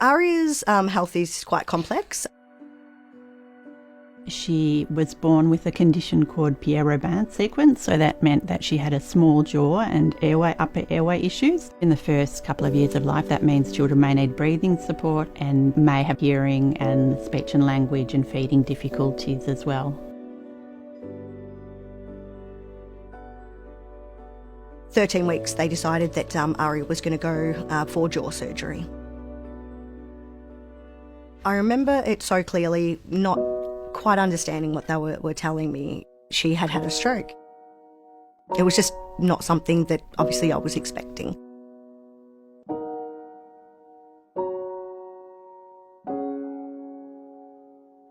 Aria's health is quite complex. She was born with a condition called Pierre Robin Sequence, so that meant that she had a small jaw and upper airway issues. In the first couple of years of life, that means children may need breathing support and may have hearing and speech and language and feeding difficulties as well. At 13 weeks, they decided that Aria was going to go for jaw surgery. I remember it so clearly, not quite understanding what they were telling me. She had had a stroke. It was just not something that obviously I was expecting.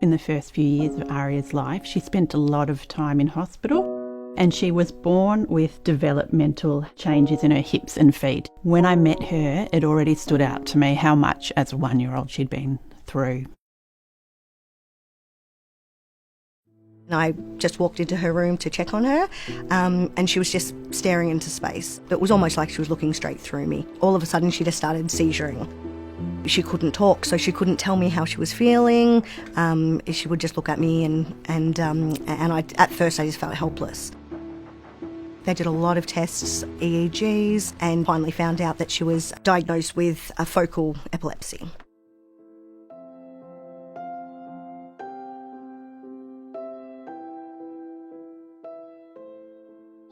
In the first few years of Aria's life, she spent a lot of time in hospital, and she was born with developmental changes in her hips and feet. When I met her, it already stood out to me how much as a 1-year-old she'd been through. I just walked into her room to check on her, and she was just staring into space. It was almost like she was looking straight through me. All of a sudden, she just started seizuring. She couldn't talk, so she couldn't tell me how she was feeling. She would just look at me, and at first I just felt helpless. They did a lot of tests, EEGs, and finally found out that she was diagnosed with a focal epilepsy.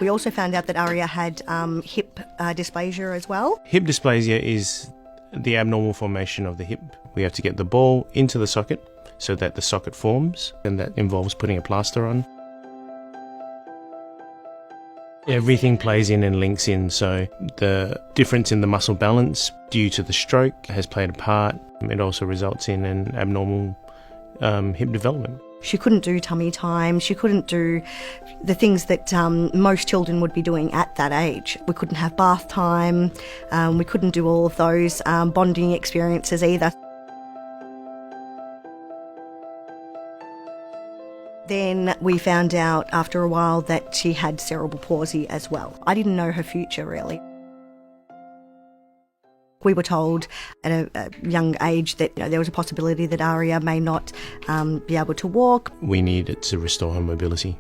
We also found out that Aria had hip dysplasia as well. Hip dysplasia is the abnormal formation of the hip. We have to get the ball into the socket so that the socket forms, and that involves putting a plaster on. Everything plays in and links in, so the difference in the muscle balance due to the stroke has played a part. It also results in an abnormal hip development. She couldn't do tummy time, she couldn't do the things that most children would be doing at that age. We couldn't have bath time, we couldn't do all of those bonding experiences either. Then we found out after a while that she had cerebral palsy as well. I didn't know her future really. We were told at a young age that there was a possibility that Aria may not be able to walk. We needed to restore her mobility.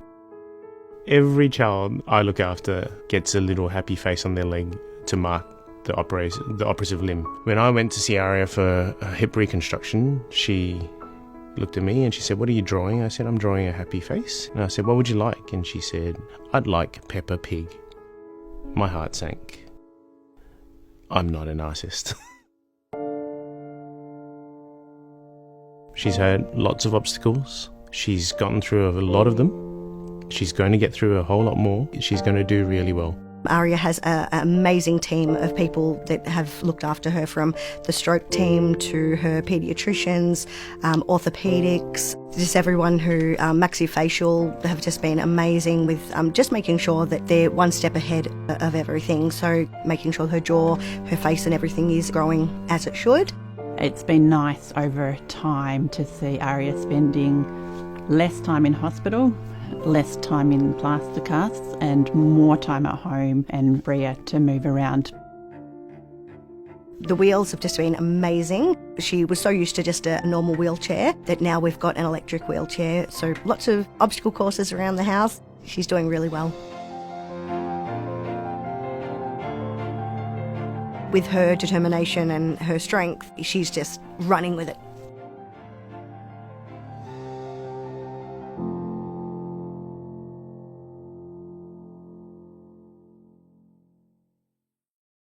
Every child I look after gets a little happy face on their leg to mark the operative limb. When I went to see Aria for a hip reconstruction, she looked at me and she said, "What are you drawing?" I said, "I'm drawing a happy face." And I said, "What would you like?" And she said, "I'd like Peppa Pig." My heart sank. I'm not a narcissist. She's had lots of obstacles. She's gotten through a lot of them. She's going to get through a whole lot more. She's going to do really well. Aria has an amazing team of people that have looked after her, from the stroke team to her paediatricians, orthopaedics, just everyone who, maxillofacial, have just been amazing with just making sure that they're one step ahead of everything. So making sure her jaw, her face and everything is growing as it should. It's been nice over time to see Aria spending less time in hospital, less time in plaster casts and more time at home and freer to move around. The wheels have just been amazing. She was so used to just a normal wheelchair that now we've got an electric wheelchair, so lots of obstacle courses around the house. She's doing really well. With her determination and her strength, she's just running with it.